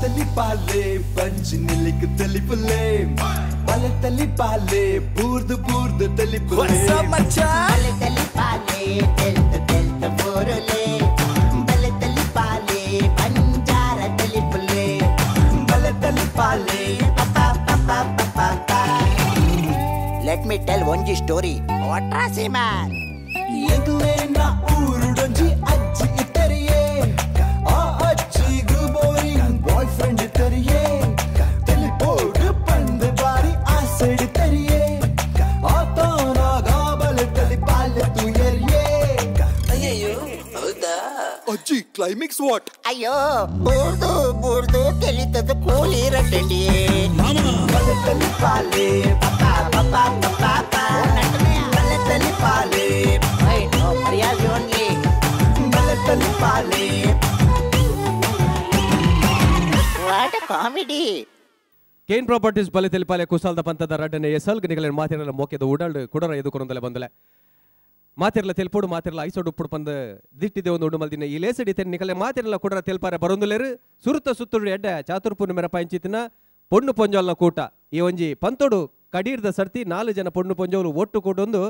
ತಲಿ ಪಾಲೆ ಪಂಚ್ ನಿಲಿಕ್ ತಲಿ ಪುಲೆ ಬಲೆ ತಲಿ ಪಾಲೆ ಬೂರ್ದು ಬೂರ್ದು ತಲಿ ಪುಲೆ ಬಲೆ ತಲಿ ಪಾಲೆ ತೆಲ್ತ ಬೋರಲೆ ಬಲೆ ತಲಿ ಪಾಲೆ ಬಂಜಾರ ತಲಿ ಪುಲೆ ಬಲೆ ತಲಿ ಪಾಲೆ Let me tell one story. What a see man. Yegle na urudonji ajji itariye. Ajji gu boring boyfriend itariye. Teleport pand bari acid itariye. Aata na gabal telipal tu yariye. Ayyo, hauda. Ajji climax what? Ayyo, burdu telitadu koli rattendiye. Mama. Bale telipale papa papa. Bale telipale. Hey, no, Priyas only. Bale telipale. What a comedy. Kane Properties ಬಲೆ ತೆಲಿಪಾಲೆ ಕುಸಾಲ್ದ ಪಂತದ ರಡ್ಡನೆ ಎಸಲ್ ನಿಗಲ ಮಾತಿರಲ ಮೋಕೆದ ಉಡಾಲ್ಡ್ ಕುಡರ ಎದುಕೊರಂದಲೆ ಬಂದಲೆ ಮಾತಿರಲ ತೆಲ್ಪೋಡು ಮಾತಿರಲ ಐಸೋಡು ಉಪ್ಪುಡು ಪಂದ ದಿಟ್ಟಿದೆ ಒಂದು ಉಡು ಮಲ್ದಿನ ಈ ಲೇಸಡಿ ತೆನ್ ನಿಗಲ ಮಾತಿರಲ ಕುಡರ ತೆಲ್ಪಾರೆ ಬರೊಂದುಲೆರು ಸುರುತ ಸುತ್ತುಡು ಎಡ್ಡೆ ಚಾತುರ್ಪೂರ್ಣ ಮೆರ ಪಂಚಿತಿನ ಪೊಣ್ಣು ಪೊಂಜೋಲ್ನ ಕೂಟ ಈ ಒಂಜಿ ಪಂತೋಡು ಕಡೀರ್ದ ಸರ್ತಿ 4 ಜನ ಪೊಣ್ಣು ಪೊಂಜೋಲು ಒಟ್ಟು ಕೂಡೊಂದು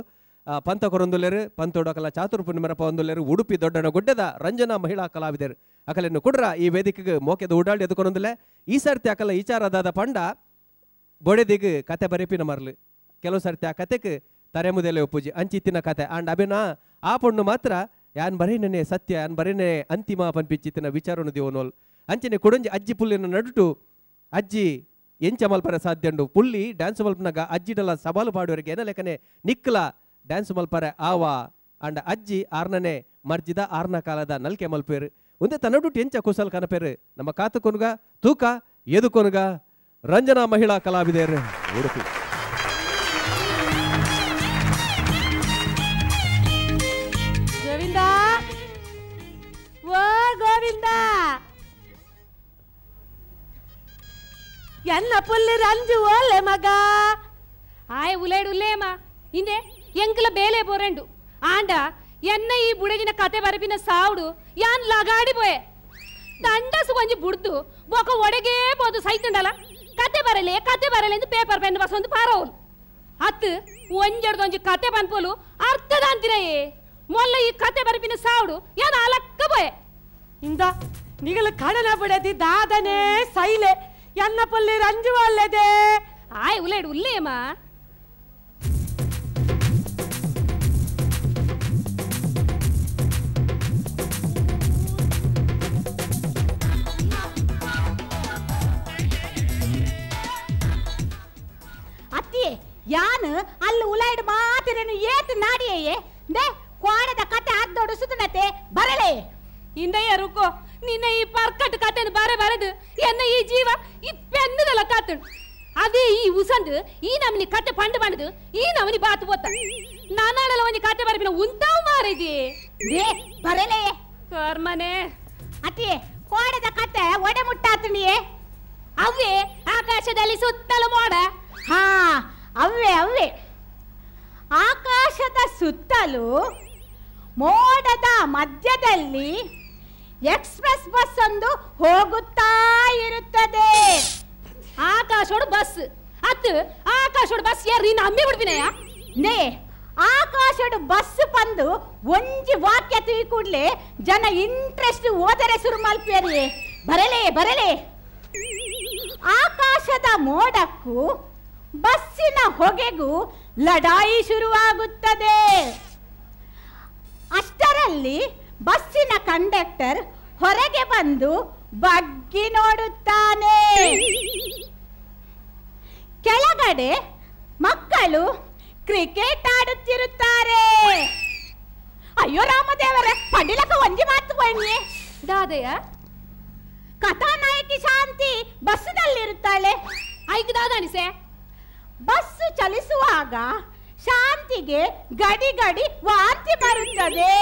ಪಂತ ಕೊರೊಂದುಲೆರು ಪಂತೋಡು ಅಕಲ ಚಾತುರ್ಪೂರ್ಣ ಮೆರ ಪೊಂದುಲೆರು ಉಡುಪಿ ದೊಡ್ಡನ ಗುಡ್ಡದ ರಂಜನಾ ಮಹಿಳಾ ಕಲಾವಿದರು ಅಕಲೆನ್ನು ಕುಡ್ರ ಈ ವೇದಿಕೆಗೆ ಮೋಕೆದ ಉಡಾಲ್ಡ್ ಎದುಕೊರಂದುಲೆ ಈ ಸರ್ತಿ ಅಕಲ ಈಚಾರದಾದ ಪಂಡ ಬೊಡೆದಿಗ್ ಕತೆ ಬರೆಪಿನ ಮರ್ಲು ಕೆಲವು ಸರ್ತಿ ಆ ಕತೆಗೆ ತರೆಮುದೆಲೆ ಒಪ್ಪುಜಿ ಅಂಚಿತ್ತಿನ ಕತೆ ಅಂಡ್ ಅಭಿನ ಆ ಪೊಣ್ಣು ಮಾತ್ರ ಯಾನ್ ಬರೀನೇ ಸತ್ಯ ಯಾನ್ ಬರೀನೇ ಅಂತಿಮ ಪನ್ಪಿಚ್ಚಿತ್ತಿನ ವಿಚಾರನು ದಿವನೋಲ್ ಅಂಚಿನ ಕುಡಂಜಿ ಅಜ್ಜಿ ಪುಲ್ಲಿನ ನಡುಟು ಅಜ್ಜಿ ಎಂಚ ಮಲ್ಪರ ಸಾಧ್ಯಂಡು ಪುಲ್ಲಿ ಡ್ಯಾನ್ಸ್ ಮಲ್ಪನಾಗ ಅಜ್ಜಿಡಲ ಸವಾಲು ಪಾಡುವರಿಗೆ ಏನ ಲೆಕ್ಕನೆ ನಿಕ್ಕಲ ಡ್ಯಾನ್ಸ್ ಮಲ್ಪರೆ ಆವಾ ಅಂಡ್ ಅಜ್ಜಿ ಆರ್ನನೆ ಮರ್ಜಿದ ಆರ್ನ ಕಾಲದ ನಲ್ಕೆ ಮಲ್ಪೇರು ಒಂದೇ ತನ್ನಡುಟ್ಟು ಎಂಚ ಕುಸಲ್ ಕನಪೇರು ನಮ್ಮ ಕಾತು ಕೊನುಗ ತೂಕ ಎದು ಕೊನುಗ ರಂಜನಾ ಮಹಿಳಾ ಕಲಾವಿದರು ಉಡುಪಿ ಗೋವಿಂದ ಓ ಗೋವಿಂದ ಎನ್ನ ಪುಲ್ಲಿ ರಂಜು ಓಲೆ ಮಗ ಆಯ್ ಉಲೇಡು ಉಲ್ಲೇಮ ಇಂದೆ ಎಂಕಲ ಬೇಲೆ ಬೋರೆಂಡು ಆಂಡ ಎನ್ನ ಈ ಬುಡಗಿನ ಕತೆ ಬರಪಿನ ಸಾವುಡು ಯಾನ್ ಲಗಾಡಿ ಪೋಯೆ ದಂಡಸು ಕೊಂಚ ಬುಡ್ದು ಬೊಕ ಒಡೆಗೆ ಬೋದು ಸೈತುಂಡಲ ಕತೆ ಬರಲೆ ಎಂದು ಪೇಪರ್ ಪೆನ್ ಬಸೊಂದು ಪಾರವಲು ಅತ್ತು ಒಂಜಡ್ದೊಂಜಿ ಕತೆ ಪನ್ಪೋಲು ಅರ್ಥದ ಅಂತಿರಯೇ ಮೊಲ್ಲ ಈ ಕತೆ ಬರಪಿನ ಸಾವುಡು ಯಾನ್ ಅಲಕ್ಕ ಪೋಯೆ ಇಂದ ನಿಗಲು ಕಡನ ಬಿಡದಿ ದಾದನೆ ಸೈಲೆ ಎನ್ನ ಪುಲ್ಲಿ ರಂಜು ಒಳ್ಳೆದೆ ಆಯ್ ಉಲೇಡು ಉಲ್ಲೇಮ ಅತ್ತಿಯೇ ಯಾನು ಅಲ್ಲಿ ಉಲಾಯ್ಡು ಮಾತಿರೇನು ಏತು ನಾಡಿಯೇ ದೇ ಕೋಣದ ಕತೆ ಅದ್ದೋಡು ಸುತನತೆ ಬರಲೇ ಇಂದಯ್ಯ ರುಕೋ ನಿನ್ನ ಈ ಪರ್ಕಟ್ ಕತೆನು ಬರೆದು ಎನ್ನ ಈ ಜೀವ ಈ ಪೆನ್ನುದಲ್ಲ ಕಾತುಂಡು ಅದೇ ಈ ಉಸಂದು ಈ ನಮನಿ ಕತೆ ಪಂಡು ಈ ನಮನಿ ಬಾತು ಬೋತ ನಾನಾಳೆಲ್ಲ ಒಂಜಿ ಕತೆ ಬರಪಿನ ಉಂತಾವು ಮಾರಿದಿ ದೇ ಬರಲೇ ಕರ್ಮನೆ ಅತಿಯೇ ಕೋಣದ ಕತೆ ಒಡೆ ಮುಟ್ಟಾತುಂಡಿಯೇ ಅವ್ವೇ ಆಕಾಶದಲ್ಲಿ ಸುತ್ತಲೂ ಮೋಡ ಹಾ ಅವ್ವೇ ಆಕಾಶದ ಸುತ್ತಲೂ ಮೋಡದ ಮಧ್ಯದಲ್ಲಿ ಎಕ್ಸ್ಪ್ರೆಸ್ ಬಸ್ ಒಂದು ಹೋಗುತ್ತಾ ಇರುತ್ತದೆ ಆಕಾಶೋಡು ಬಸ್ ಅತ್ತು ಆಕಾಶೋಡು ಬಸ್ ಯಾರು ಅಮ್ಮಿ ಬಿಡ್ಬಿನಯ್ಯ ನೇ ಆಕಾಶೋಡು ಬಸ್ ಬಂದು ಒಂಜಿ ವಾಕ್ಯ ತಿಳಿ ಕೂಡ್ಲೆ ಜನ ಇಂಟ್ರೆಸ್ಟ್ ಓದರೆ ಶುರು ಮಲ್ಪೇರಿ ಬರಲೇ ಆಕಾಶದ ಮೋಡಕ್ಕೂ ಬಸ್ಸಿನ ಹೊಗೆಗೂ ಲಡಾಯಿ ಶುರುವಾಗುತ್ತದೆ ಅಷ್ಟರಲ್ಲಿ ಬಸ್ಸಿನ ಕಂಡಕ್ಟರ್ ಹೊರಗೆ ಬಂದು ಬಗ್ಗಿ ನೋಡುತ್ತಾನೆ ಕೆಳಗಡೆ ಮಕ್ಕಳು ಕ್ರಿಕೆಟ್ ಆಡುತ್ತಿರುತ್ತಾರೆ ಅಯ್ಯೋ ರಾಮದೇವರೇ ಪಡಿಲಕ ಒಂಜಿ ಮಾತು ಬನ್ನಿ ದಾದಯ್ಯ ಕಥಾನಾಯಕಿ ಶಾಂತಿ ಬಸ್ಸಿನಲ್ಲಿರುತ್ತಾಳೆ ಐದು ದಾದಾಣಿಸೆ ಬಸ್ಸು ಚಲಿಸುವಾಗ ಶಾಂತಿಗೆ ಗಡಿ ವಾಂತಿ ಬರುತ್ತದೆ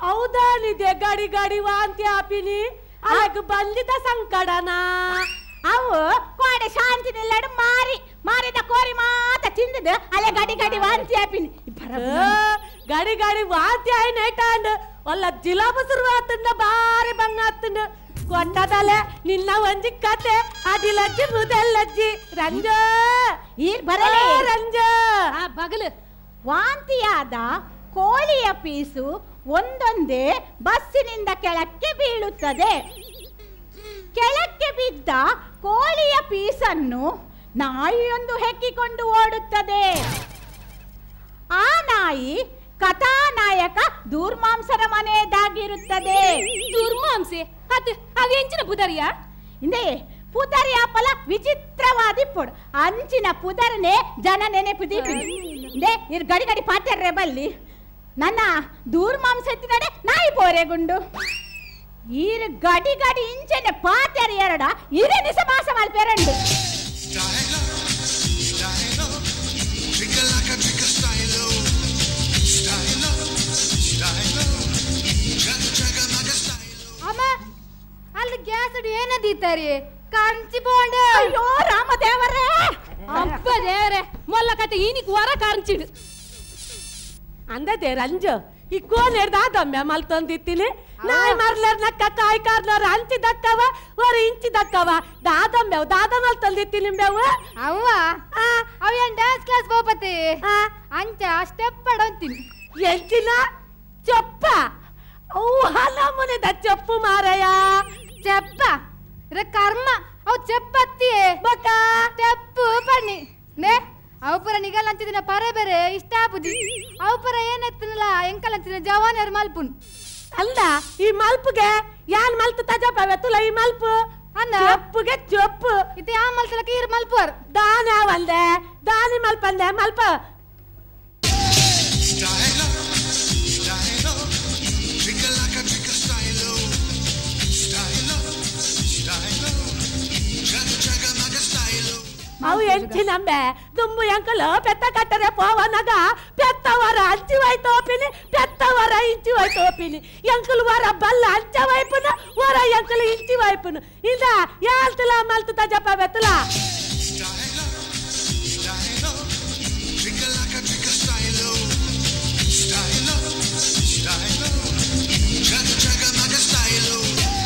ಹೌದಾನಿದೆ ಗಡಿ ವಾಂತಿ ಆಪಿನಿ ಅವಾಗ ಬಂದಿದ್ದ ಸಂಕಡನ ಅವು ಕೋಡೆ ಶಾಂತಿ ನಿಲ್ಲಡು ಮಾರಿದ ಕೋರಿ ಮಾತ ತಿಂದದ ಅಲ್ಲೇ ಗಡಿ ವಾಂತಿ ಆಪಿನಿ ಗಡಿ ವಾಂತಿ ಆಯ್ನ ಒಲ್ಲ ಜಿಲಾಬ ಶುರು ಆತಂಡ ಬಾರಿ ಬಂಗ ಆತಂಡ ಕೊಟ್ಟದಲೆ ನಿನ್ನ ಒಂಜಿ ಕತೆ ಅದಿಲಜ್ಜಿ ಮುದಲ್ಲಜ್ಜಿ ರಂಜ ಬರಲೇ ರಂಜ ಬಗಲು ವಾಂತಿಯಾದ ಕೋಳಿಯ ಪೀಸು ಒಂದೊಂದೇ ಬಸ್ಸಿನಿಂದ ಕೆಳಕ್ಕೆ ಬೀಳುತ್ತದೆ. ಕೆಳಕ್ಕೆ ಬಿದ್ದ ಕೋಳಿಯ ಪೀಸನ್ನು ನಾಯಿಯೊಂದು ಹೆಕ್ಕಿಕೊಂಡು ಓಡುತ್ತದೆ. ಆ ನಾಯಿ ಕಥಾನಾಯಕ ದುರ್ಮಾಂಸರ ಮನೆಯದಾಗಿರುತ್ತದೆ. ದುರ್ಮಾಂಸೆ ಅದು ಎಂಚಿನ ಪುದರಿಯ ಇಂದೇ ಪುದರಿ ಆಪಲ ವಿಚಿತ್ರವಾದಿ ಪೊಡು ಅಂಚಿನ ಪುದರನೆ ಜನ ನೆನೆಪು ದೀಪಿಂದೆ ಇರ್ ಗಡಿ ಗಡಿ ಪಾತ್ರೆ ಬಲ್ಲಿ ನನ್ನ ದುರ್ಮಾಂಸ ಎತ್ತಿನಡೆ ನಾಯಿ ಪೋರೆಗುಂಡು ಈರ್ ಗಡಿ ಗಡಿ ಇಂಚನೆ ಪಾತ್ರೆ ಎರಡ ಇರೇ ದಿಸ ಮಾಸ ಮಲ್ಪೆರಂಡು ಅಮ್ಮ ಅಲ್ಲಿ ಗ್ಯಾಸ್ ಅಡಿ ಏನದೀತಾರೆ ಕಾಂಚಿ ಬೋಂಡ ಅಯ್ಯೋ ರಾಮ ದೇವರೇ ಅಪ್ಪ ದೇವರೇ ಮೊಲ್ಲ ಕತೆ ಈನಿಕ್ ವರ ಕಾಂಚಿಡು ಅಂದದೆ ರಂಜ ಈ ಕೋನ್ ಹಿಡ್ದಾದೊಮ್ಮೆ ಮಲ್ತೊಂದಿತ್ತಿನಿ ನಾಯಿ ಮರ್ಲರ್ ನಕ್ಕ ಕಾಯಿ ಕಾರ್ನವ್ರ ಅಂಚಿ ದಕ್ಕವ ಒರ ಇಂಚಿ ದಕ್ಕವ ದಾದೊಮ್ಮೆ ದಾದ ಮಲ್ತೊಂದಿತ್ತಿನಿ ಬೇವು ಅವ್ವ ಅವ ಏನ್ ಡ್ಯಾನ್ಸ್ ಕ್ಲಾಸ್ ಹೋಪತ್ತೆ ಅಂಚ ಸ್ಟೆಪ್ ಅಡಂತೀನಿ ಎಂಚಿನ ಚೊಪ್ಪ ಅವು ಹಲ ಮುನಿದ ಚೊಪ್ಪು ಮಾರಯ್ಯ ಚೆಪ್ಪ ಇರ ಕರ್ಮ ಅವ್ ಚೆಪ್ಪತ್ತಿಯೇ ಬಕ ಸ್ಟೆಪ್ ಪಣ್ಣಿ ನೇ ಅವು ಪುರ ನಿಗಲ್ ಅಂತಿದಿನ ಪರ ಬೇರೆ ಇಷ್ಟ ಬುದ್ಧಿ ಅವು ಪುರ ಏನೆತ್ತನಲ್ಲ ಎಂಕಲ್ ಅಂತಿನ ಜವಾನರ್ ಮಲ್ಪುನ್ ಅಲ್ಲ ಈ ಮಲ್ಪುಗೆ ಯಾನ್ ಮಲ್ತು ತಜಪ ತುಲ ಈ ಮಲ್ಪು ಅನ್ನ ಚೊಪ್ಪುಗೆ ಚೊಪ್ಪು ಇದು ಯಾ ಮಲ್ಸಲಕ್ಕೆ ಇರ್ ಮಲ್ಪುವರ್ ದಾನ ಒಂದೆ ದಾನಿ ಮಲ್ಪಂದೆ ಮಲ್ಪ ಅವು ಎಂಚಿ ನಂಬೆ ದುಂಬು ಎಂಕಲು ಪೆತ್ತ ಕಟ್ಟರೆ ಪೋವನಗ ಪೆತ್ತವರ ಅಂಚಿ ವೈತೋಪಿನಿ ಪೆತ್ತವರ ಇಂಚಿ ವೈತೋಪಿನಿ ಎಂಕಲು ವರ ಬಲ್ಲ ಅಂಚ ವೈಪುನ ವರ ಎಂಕಲು ಇಂಚಿ ವೈಪುನು ಇಂದ ಯಾಲ್ತಲ ಮಲ್ತು ತಜಪ ಬೆತ್ತಲ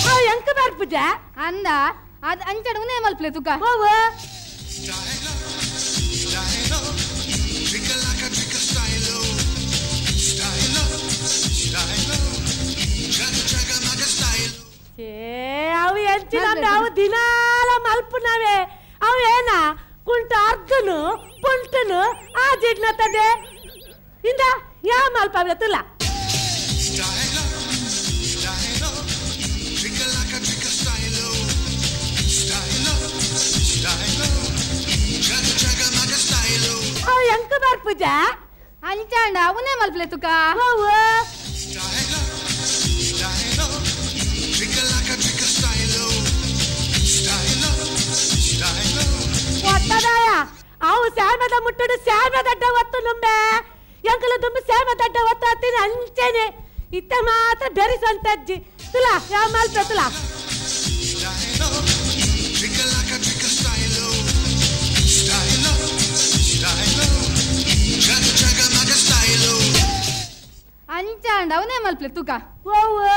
ಅವು ಎಂಕ ಬರ್ಪುಜ ಅಂದ ಅದ್ ಅಂಚಡ ಉನೇ ಮಲ್ಪ್ಲೆ ತುಕ ಹೋವು ಅವು ಎಂಚಿ ನಮ್ಗೆ ಅವು ದಿನಾಲ ಮಲ್ಪುನವೆ ಅವು ಏನ ಕುಂಟ ಅರ್ಧನು ಪುಂಟನು ಆ ಜಿಡ್ನತದೆ ಇಂದ ಯಾ ಮಲ್ಪವೆ ತುಲ ಅವು ಎಂಕ ಬರ್ಪುಜ ಅಂಚಾಂಡ ಉನೇ ಮಲ್ಪ್ಲೆ ತುಕ ಹೋವು ಒಟ್ಟದಾಯ ಅವು ಸ್ಯಾಮದ ಮುಟ್ಟುಡು ಸ್ಯಾಮ ದಡ್ಡ ಒತ್ತು ನುಂಬೆ ಎಂಕಲು ದುಂಬು ಸ್ಯಾಮ ದಡ್ಡ ಒತ್ತು ಹತ್ತಿನ ಅಂಚೆನೆ ಇತ್ತ ಮಾತ್ರ ಬೆರಿಸಂತಜ್ಜಿ ತುಲ ಯಾವ ಮಲ್ಪೆ ತುಲ ಅಂಚಾಂಡ ಉನೇ ಮಲ್ಪ್ಲೆ ತುಕ ಹೋವು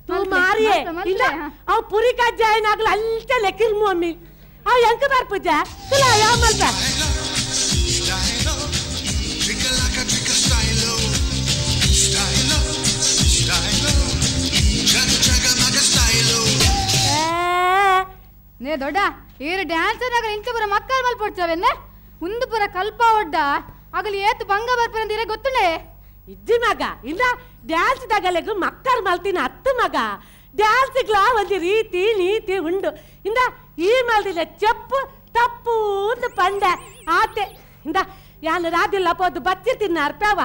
ತೂ ಮಾರಿಯೇ ಇಲ್ಲ ಅವು ಪುರಿ ಕಜ್ಜಾಯನ ಆಗ್ಲ ಅಂಚೆ ಲೆಕ್ಕಿರ್ ಮಮ್ಮಿ ಅವು ಎಂಕ ಬರ್ಪುಜ ತುಲ ಯಾವ ಮಲ್ಪ ನೇ ದೊಡ್ಡ ಏರು ಡ್ಯಾನ್ಸರ್ ಆಗ ಇಂಚ ಪುರ ಮಕ್ಕಳು ಮಲ್ಪೊಡ್ಚವೆನ್ನೆ ಒಂದು ಪುರ ಕಲ್ಪ ಒಡ್ಡ ಆಗಲಿ ಏತು ಭಂಗ ಬರ್ಪರಂದಿರ ಗೊತ್ತುಂಡೆ ಇಜ್ಜಿ ಮಗ ಇಲ್ಲ ಡ್ಯಾನ್ಸ್ ದಗಲೆಗು ಮಕ್ಕಳು ಮಲ್ತಿನ ಹತ್ತು ಮಗ ಡ್ಯಾನ್ಸ್ಗ್ಲ ಒಂದು ರೀತಿ ನೀತಿ ಉಂಡು ಇಂದ ಈ ಮಲ್ದಿನ ಚೆಪ್ಪು ತಪ್ಪು ಒಂದು ಪಂಡೆ ಆತೆ ಇಂದ ಯಾನು ರಾದಿಲ್ಲ ಪೋದು ಬಚ್ಚಿ ತಿನ್ನ ಅರ್ಪ್ಯಾವ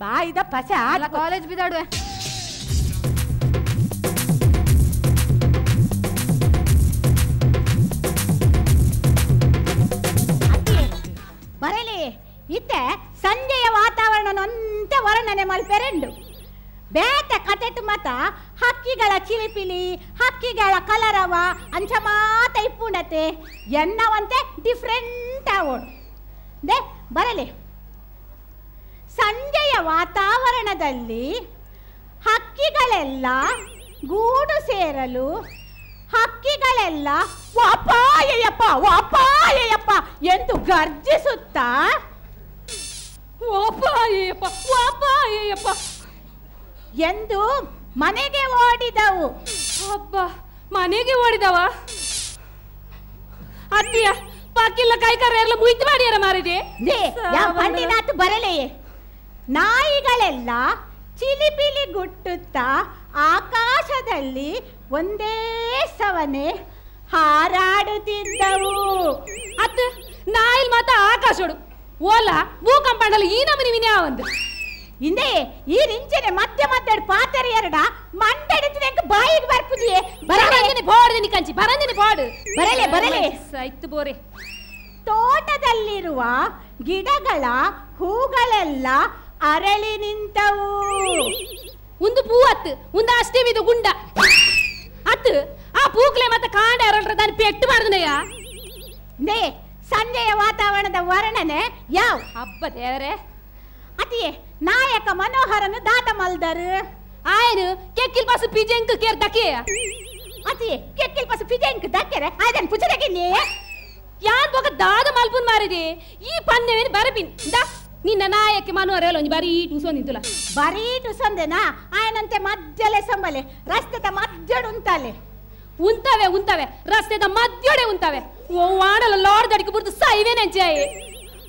ಬಾಯಿದ ಪಸ ಕಾಲೇಜ್ ಬಿದಾಡುವೆ ಬರಲಿ ಇತ್ತೆ ಸಂಜೆಯ ವಾತಾವರಣ ನೊಂತೆ ವರ್ಣನೆ ಮಲ್ಪೆರೆಂಡು ಬೇತೆ ಕತೆಟ್ ಮತ ಹಕ್ಕಿಗಳ ಚಿಲಿಪಿಲಿ ಹಕ್ಕಿಗಳ ಕಲರವ ಅಂಚ ಮಾತ ಇಪ್ಪುಂಡತೆ ಎನ್ನವಂತೆ ಡಿಫ್ರೆಂಟ್ ಆವೋಡು ದೇ ಬರಲಿ. ಸಂಜೆಯ ವಾತಾವರಣದಲ್ಲಿ ಹಕ್ಕಿಗಳೆಲ್ಲ ಗೂಡು ಸೇರಲು ಹಕ್ಕಿಗಳೆಲ್ಲ ವಾಪಾಯಪ್ಪ ವಾಪಾಯಪ್ಪ ಎಂದು ಗರ್ಜಿಸುತ್ತಾ ವಾಪಾಯಪ್ಪ ವಾಪಾಯಪ್ಪ ಎಂದು ಮನೆಗೆ ಓಡಿದವು. ಅಬ್ಬ ಮನೆಗೆ ಓಡಿದವ ಅತ್ತಿಯ ಪಾಕಿಲ್ಲ ಕೈಕಾರ ಎಲ್ಲ ಮುಯ್ತು ಮಾಡ್ಯಾರ ಮಾರಿದೆ ಪಂಡಿನಾಥ್ ಬರಲೇ. ನಾಯಿಗಳೆಲ್ಲ ಚಿಲಿಪಿಲಿ ಗುಟ್ಟುತ್ತಾ ಆಕಾಶದಲ್ಲಿ ಒಂದೇ ಸವನೆ ಹಾರಾಡುತ್ತಿದ್ದವು. ಅತ್ತು ನಾಯಿಲ್ ಮಾತ ಆಕಾಶೋಡು ಓಲ ಭೂಕಂಪಂಡಲ್ಲ ಈ ನಮನಿ ವಿನ್ಯಾವಂದು ಇಂದೇ ಈ ರಿಂಚನೆ ಮಧ್ಯ ಮಧ್ಯ ಪಾತೆರೆ ಎರಡ ಮಂಡಡಿದ್ರೆ ಬಾಯಿಗೆ ಬರ್ಪುದಿಯೇ ಬರಂದಿನಿ ಬೋರ್ದಿನಿ ಕಂಚಿ ಬರಂದಿನಿ ಬೋರ್ಡ್ ಬರಲೇ ಬರಲೇ ಸಾಯ್ತು ಬೋರೆ. ತೋಟದಲ್ಲಿರುವ ಗಿಡಗಳ ಹೂಗಳೆಲ್ಲ ಅರಳಿ ನಿಂತವು. ಒಂದು ಪೂ ಅತ್ತು ಒಂದು ಅಷ್ಟೇ ಇದು ಗುಂಡ ಅತ್ತು ಆ ಪೂಕ್ಲೆ ಮತ್ತೆ ಕಾಂಡ ಎರಡ್ರ ದಾನಿ ಪೆಟ್ಟು ಮಾಡಿದನಯ್ಯ. ನೇ ಸಂಜೆಯ ವಾತಾವರಣದ ವರ್ಣನೆ ಯಾವ ಹಬ್ಬ ದೇವರೇ. ಅತಿಯೇ ನಾಯಕ ಮನೋಹರನು ದಾಟ ಮಲ್ದರು ಆಯನು ಕೆಕ್ಕಿಲ್ ಪಾಸು ಪಿಜೆಂಕ್ ಕೇರ್ ದಕ್ಕೆ ಅತಿಯೇ ಕೆಕ್ಕಿಲ್ ಪಾಸು ಪಿಜೆಂಕ್ ದಕ್ಕೆರೆ ಆಯದನ್ ಪುಚದಗಿನ್ನೇ ಯಾನ್ ಬೊಕ ದಾದ ಮಲ್ಪುನ್ ಮಾರಿದೆ ಈ ಪಂದೆವೇನು ಬರಪಿನ್ ದಾ ನಿನ್ನ ನಾಯಕ್ಕೆ ಮನೋಹರ ಒಂಜಿ ಬರೀ ಟೂಸೊಂದು ನಿಂತುಲ ಬರೀ ಟೂಸೊಂದೆನಾ ಆಯನಂತೆ ಮಧ್ಯಲೆ ಸಂಬಲೆ ರಸ್ತೆದ ಮಧ್ಯಡು ಉಂತಲೆ ಉಂತವೆ ಉಂತವೆ ರಸ್ತೆದ ಮಧ್ಯಡೆ ಉಂತವೆ ಓ ವಾಡಲ ಲಾಡ್ ದಡಿಗೆ ಬುರ್ದು ಸೈವೆ ನೆಂಚಾಯಿ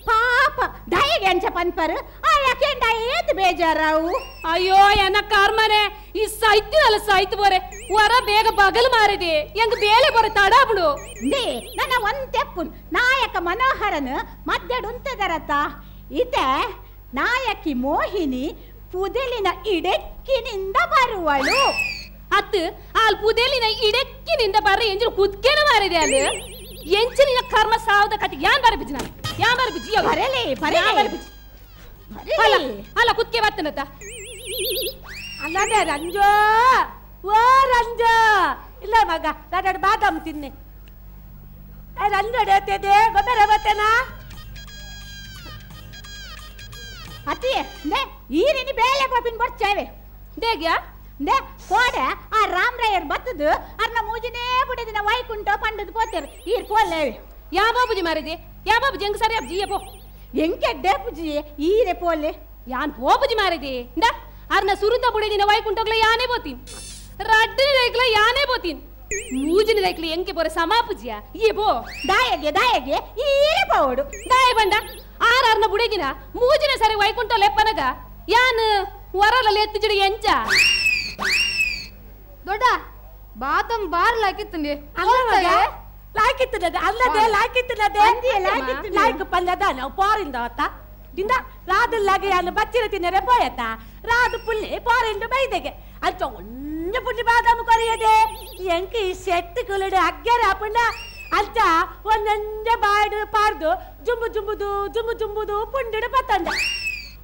ಪಾಪ ದಯಗೆ ಅಂಚ ಪನ್ಪರು ಆಯಕೆಂಡ ಏತ್ ಬೇಜಾರಾವು. ಅಯ್ಯೋ ಎನ್ನ ಕರ್ಮನೆ ಈ ಸೈತಿನಲ್ಲ ಸೈತು ಬೋರೆ ವರ ಬೇಗ ಬಗಲ್ ಮಾರಿದೆ ಎಂಗ್ ಬೇಲೆ ಬೋರೆ ತಡಾಬಿಡು. ನೇ ನನ್ನ ಒಂತೆಪ್ಪುನ್ ನಾಯಕ ಮನೋಹರನು ಮಧ್ಯಡುಂತದರತ ಇತೆ ನಾಯಕಿ ಮೋಹಿನಿ ಪುದಲಿನ ಇಡೆಕ್ಕಿನಿಂದ ಬರುವಳು. ಅತ್ತು ಆಲ್ ಪುದಲಿನ ಇಡೆಕ್ಕಿನಿಂದ ಬರ್ರೆ ಎಂಜು ಕುದ್ಕೆನ ಮಾರಿದೆ ಅಲ್ಲಿ ಎಂಚಿನ ಕರ್ಮ ಸಾವದ ಕತೆ ಯಾನ್ ಬರಬಿಜಿ ನಾನು ಯಾನ್ ಬರಬಿಜಿ ಬರಲೇ ಬರಲೇ ಅಲ್ಲ ಅಲ್ಲ ಕುದ್ಕೆ ಬರ್ತನತ ಅಲ್ಲದೆ ರಂಜೋ ಓ ರಂಜೋ ಇಲ್ಲ ಮಗ ನಾನು ಬಾದಾಮ್ ತಿನ್ನೆ ರಂಜೋಡೆ ಗೊಬ್ಬರ ಬರ್ತೇನಾ ಅತಿಯೇ ನೇ ಈರಿನಿ ಬೇಳೆ ಪಾಪಿನ ಬರ್ಚಾವೆ ದೇಗ್ಯಾ ನೇ ಕೋಡೆ ಆ ರಾಮರಾಯರ್ ಬತ್ತದು ಅರ್ನ ಮೂಜಿನೇ ಬುಡಿದಿನ ವೈಕುಂಠ ಪಂಡದು ಪೋತೇರು ಈರ್ ಕೋಲ್ಲೇವೆ ಯಾ ಬಾಬುಜಿ ಮಾರಿದೆ ಯಾ ಬಾಬುಜಿ ಎಂಗ್ ಸರಿ ಅಬ್ಜಿ ಪೋ ಎಂಕೆ ಡೇಪುಜಿ ಈರೆ ಪೋಲೆ ಯಾನ್ ಪೋಪುಜಿ ಮಾರಿದೆ ಇಂದ ಅರ್ನ ಸುರುತ ಬುಡಿದಿನ ವೈಕುಂಠಗ್ಲ ಯಾನೇ ಬೋತೀನ್ ರಡ್ಡಿನ ರೈಕ್ಲ ಯಾನೇ ಬೋತೀನ್ ಮೂಜಿನ ರೈಕ್ಲ ಎಂಕೆ ಬೋರೆ ಸಮಾಪುಜಿಯ ಈ ಬೋ ದಾಯಗೆ ಈರೆ ಪೋಡು ದಾಯ ಬಂಡ ಆರ್ನ ಬುಡಿಗಿನ ಮೂಜಿನ ಸರಿ ವೈಕುಂಠ ಲೆಪ್ಪನಗ ಯಾನ್ ವರಲ ಎತ್ತಿಜಿಡಿ ಎಂಚ ದೊಡ್ಡ ಬಾತಂ ಬಾರ್ ಲಾಕಿತ್ತಂಡಿ ಲಾಕಿತ್ತದ ಅಲ್ಲದೆ ಲಾಕಿತ್ತದೆ ಲಾಯ್ಕ ಪಲ್ಯದ ನಾವು ಪೋರಿಂದ ಅವತ್ತ ದಿಂದ ರಾದಲ್ಲಾಗೆ ಯಾನು ಬಚ್ಚಿರ ತಿನ್ನರೆ ಪೋಯತ್ತ ರಾದು ಪುಳ್ಳಿ ಪೋರಿಂದ ಬೈದೆಗೆ ಅಂಚ ಒಂಜ ಪುಳ್ಳಿ ಬಾದಾಮ ಕೊರಿಯದೆ ಎಂಕಿ ಸೆಟ್ಟು ಕುಲಿಡು ಅಗ್ಗೆರ ಪುಂಡ ಅಂಚ ಒಂದೊಂಜ ಬಾಯ್ಡು ಪಾಡ್ದು ಜುಂಬುದು ಪುಂಡಿಡು ಪತ್ತಂಡ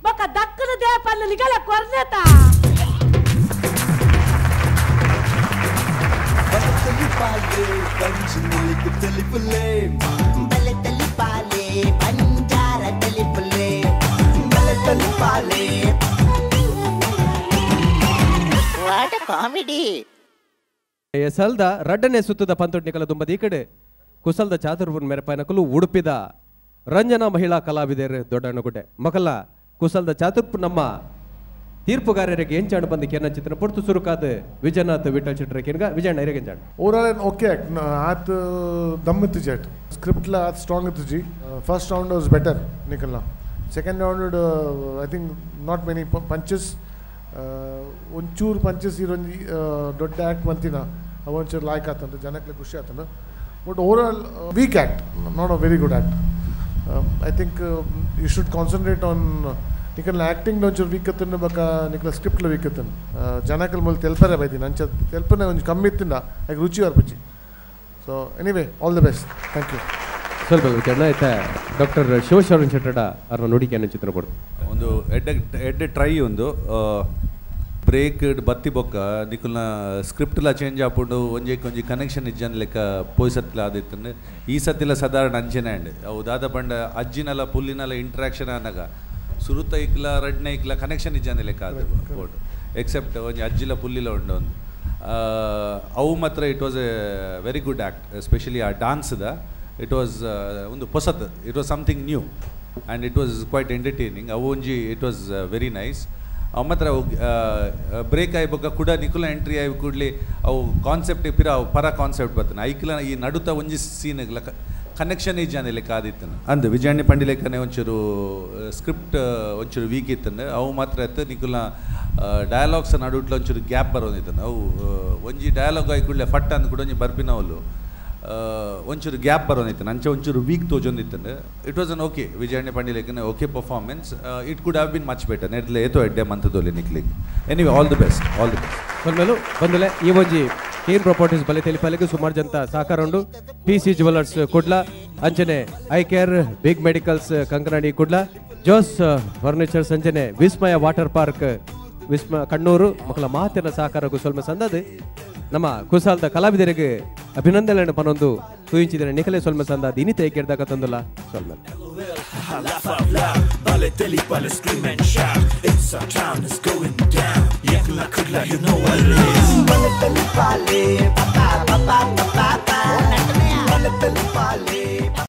ಬೊಕ್ಕ ದಕ್ಕನು they ಪಲ್ಲಲಿಗಳ ಕೊರ್ನೆತ Palle, panchi nilik telipule. Bale telipale, panjara telipule. Bale telipale. What a comedy! ಎಸಲ್ದ ರಡ್ಡನೆ ಸುತ್ತದ ಪಂತೊಟ್ಟಿಕಲ ತುಂಬದ ಈ ಕಡೆ ಕುಸಲ್ದ ಚಾತುರ್ಪುರ ಮೆರಪನಕಲು ಉಡುಪಿದ ರಂಜನಾ ಮಹಿಳಾ ಕಲಾವಿದರು ದೊಡ್ಡಣ್ಣಗುಡ್ಡೆ ಮಕಲ್ಲ ಕುಸಲ್ದ ಚಾತುರ್ಪುರ ನಮ್ಮ ತೀರ್ಪುಗಾರರಿಗೆ ಎಂಚಾಣ ಬಂದು ಕೆನ್ನ ಚಿತ್ರ ಪೊರ್ತು ಸುರುಕಾದ ವಿಜಯನಾಥ್ ವಿಠಲ್ ಚಿತ್ರ ಕೆನ್ಗ ವಿಜಯಣ್ಣ ಇರಗೆಂಚಾಣ ಓವರಾಲ್ ಎನ್ ಓಕೆ ಆತ್ ದಮ್ ಇತ್ತು ಜೆಟ್ ಸ್ಕ್ರಿಪ್ಟ್ ಲ ಆತ್ ಸ್ಟ್ರಾಂಗ್ ಇತ್ತು ಜಿ ಫಸ್ಟ್ ರೌಂಡ್ ವಾಸ್ ಬೆಟರ್ ನಿಕಲ್ನ second round I think not many punches ಒಂಚೂರು ಪಂಚಸ್ ಇರೊಂದು ದೊಡ್ಡ ಆ್ಯಕ್ಟ್ ಬಂತಿನ ಅವೊಂಚೂರು ಲಾಯ್ಕ್ ಆತಂದು ಜನಕ್ಕೆ ಖುಷಿ ಆತಂದು but overall weak act not a very good act I think you should concentrate on ನಿಕಲ್ನ ಆ್ಯಕ್ಟಿಂಗ್ ಒಂಚೂರು ವೀಕ್ ಅತ್ತನ್ನು ಬಕ ನಿಕಲ ಸ್ಕ್ರಿಪ್ಟ್ಲ ವೀಕ್ ಅತ್ತನ್ನು ಜನಕಲ್ ಮೂಲ ತೆಲ್ಪರೆ ಬೈತೀನಿ ಅಂಚ ತೆಲ್ಪನೆ ಒಂಚು ಕಮ್ಮಿ ಇತ್ತಿಂದ ಆಗ ರುಚಿ ಅರ್ಪಚ್ಚಿ so anyway all the best thank you ಸ್ವಲ್ಪ ವಿಚಾರ ಆಯ್ತಾ ಡಾಕ್ಟರ್ ಶಿವಶರಣ್ ಶೆಟ್ಟಡ ಅವ್ರನ್ನ ನುಡಿಕೆ ಅನ್ನೋ ಚಿತ್ರ ಕೊಡು ಒಂದು ಎಡ್ಡೆ ಟ್ರೈ ಒಂದು ಬ್ರೇಕ್ ಬತ್ತಿ ಬೊಕ್ಕ ನಿಕುಲ್ನ ಸ್ಕ್ರಿಪ್ಟ್ಲ ಚೇಂಜ್ ಆಪುಂಡು ಒಂಜಿ ಕನೆಕ್ಷನ್ ಇಜ್ಜನ್ ಲೆಕ್ಕ ಪೋಯ್ಸತ್ಲ ಆದಿತ್ತಂಡು ಈ ಸತಿಲ ಸಾಧಾರಣ ಅಂಚೆನೆ ಅಂಡ್ ಅವು ದಾದ ಪಂಡ ಅಜ್ಜಿನಲ ಪುಲ್ಲಿನಲ ಇಂಟ್ರಾಕ್ಷನ್ ಅನ್ನಗ ಸುರುತ ಇಕ್ಲ ರಡ್ನ ಇಕ್ಲ ಕನೆಕ್ಷನ್ ಇಜ್ಜನ್ ಲೆಕ್ಕ ಆದ ಬೋರ್ಡ್ ಎಕ್ಸೆಪ್ಟ್ ಒಂಜಿ ಅಜ್ಜಿಲ ಪುಲ್ಲಿಲ ಉಂಡು ಒಂದು ಅವು ಮಾತ್ರ it was a very good act especially ಆ ಡಾನ್ಸ್ದ ಇಟ್ ವಾಸ್ ಒಂದು ಹೊಸತ್ it was something new and it was quite entertaining ಅವು ಒಂಜಿ ಇಟ್ ವಾಸ್ ವೆರಿ ನೈಸ್ ಅವು ಮಾತ್ರ ಅವು ಬ್ರೇಕ್ ಆಯ್ಬೇಕಾ ಕೂಡ ನಿಕುಲ ಎಂಟ್ರಿ ಆಗಿ ಕೂಡಲಿ ಅವು ಕಾನ್ಸೆಪ್ಟ್ ಪಿರ ಅವು ಪರ ಕಾನ್ಸೆಪ್ಟ್ ಬರ್ತಾನೆ ಐಕ್ಲ ಈ ನಡುತ ಒಂಜಿ ಸೀನ್ಗಳ ಕನೆಕ್ಷನ್ ಇಜ್ಜಾನೆ ಲೆಕ್ಕ ಆದಿತ್ತನು ಅಂದು ವಿಜಯಣ್ಣಿ ಪಂಡಿ ಲೆಕ್ಕನೆ ಒಂಚೂರು ಸ್ಕ್ರಿಪ್ಟ್ ಒಂಚೂರು ವೀಕ್ ಇತ್ತಂದು ಅವು ಮಾತ್ರ ಎತ್ತ ನಿಕುಲ ಡಯಲಾಗ್ಸ್ ನಡುಟ್ಲ ಒಂಚೂರು ಗ್ಯಾಪ್ ಬರೋದಿತ್ತನು ಅವು ಒಂಜಿ ಡಯಲಾಗ್ ಆಗಿ ಕೂಡಲೇ ಫಟ್ ಅಂದ್ ಕೂಡ ಒಂಜಿ ಬರ್ಪಿನವಲು ಒಂಚೂರು ಗ್ಯಾಪ್ ಬರೋದಿತ್ತು ಅಂಚೆ ಒಂಚೂರು ವೀಕ್ ತೋಜೊಂದಿತ್ತಂದು ಇಟ್ ವಾಸ್ ಅನ್ ಓಕೆ ವಿಜಯಣ್ಣಿ ಪಂಡಿ ಲೆಕ್ಕನೆ okay performance it could have been much better ನೆಡ್ಲೆ ಏತೋ ಎಡ್ಡೆ ಮಂತದೊಲಿ ನಿಕ್ಲಿಗೆ ಎನಿವೆ ಆಲ್ ದಿ ಬೆಸ್ಟ್ ಬಂದ್ಮೇಲೆ ಬಂದಲೆ ಈ ಒಂಜಿ ಕೇನ್ ಪ್ರಾಪರ್ಟೀಸ್ ಬಲೆ ತೆಲಿಪಾಲೆಗೆ ಸುಮಾರು ಜನತ ಸಹಕಾರ ಉಂಡು PC ಜ್ಯುವೆಲರ್ಸ್ ಕುಡ್ಲ ಅಂಚನೆ eye care big medicals Kankanadi Kudla Jos furnitures ಅಂಚನೆ ವಿಸ್ಮಯ ವಾಟರ್ ಪಾರ್ಕ್ ಕಣ್ಣೂರು ಮಕ್ಕಳ ಮಾತಿನ ಸಹಕಾರ ಕುಸಲ್ಮ ಸಂದದು ನಮ್ಮ ಕುಸಾಲ್ದ ಕಲಾವಿದರಿಗೆ ಅಭಿನಂದನೆ ಪನೊಂದು ತೂಯಿಂಚಿದರೆ ನಿಖಲೆ ಸೊಲ್ಮ ಸಂದ ದಿನಿ ತೇಕೆಡ್ದಾಗ ತಂದುಲ್ಲ ಸೊಲ್ಮ Pale,